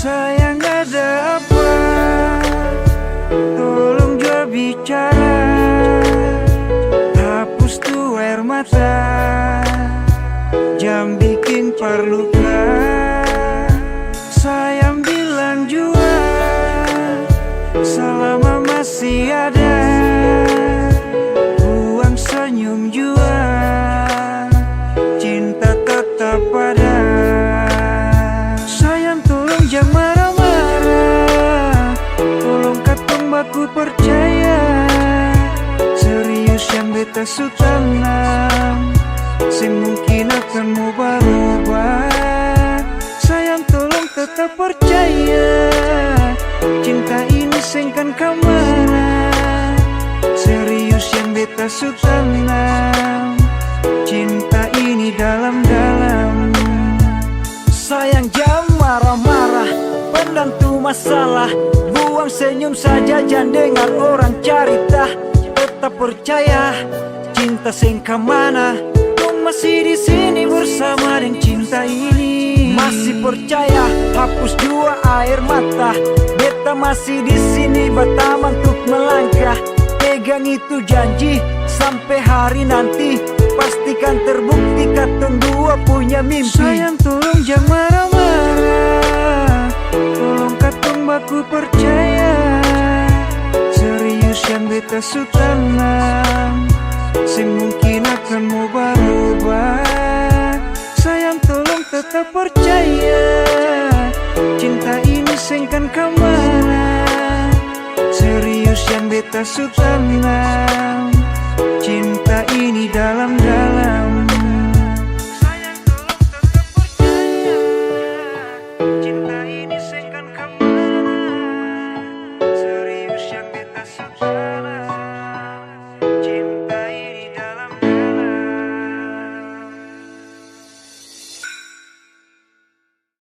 Sayang ada apa? Tolong jawab bicara. Hapus tuh air mata, jam bikin perluka. Sayang bilang jua, selama masih ada. Buang senyum jua, cinta tetap ada. Sayang tolong jangan marah-marah, tolong katong baku percaya. Serius yang beta su tanam, sing mungkin akan mau berubah. Sayang tolong tetap percaya, cinta ini sing kan kamana. Serius yang beta su tanam, cinta ini dalam-dalam. Sayang jangan marah-marah, pendam tuh masalah. Buang senyum saja, jangan dengar orang carita. Tetap percaya, cinta sing kamana. Masih di sini bersama dengan cinta ini. Masih percaya, hapus jua air mata. Beta masih di sini bertaman untuk melangkah. Pegang itu janji sampai hari nanti, pastikan terbukti katong dua punya mimpi. Sayang tolong jangan marah-marah, tolong katong baku percaya. Serius yang beta su tanam, sing mungkin akan mau berubah. Sayang tolong tetap percaya, cinta ini sing kan kamana. Serius yang beta su tanam, cinta ini dalam-dalam.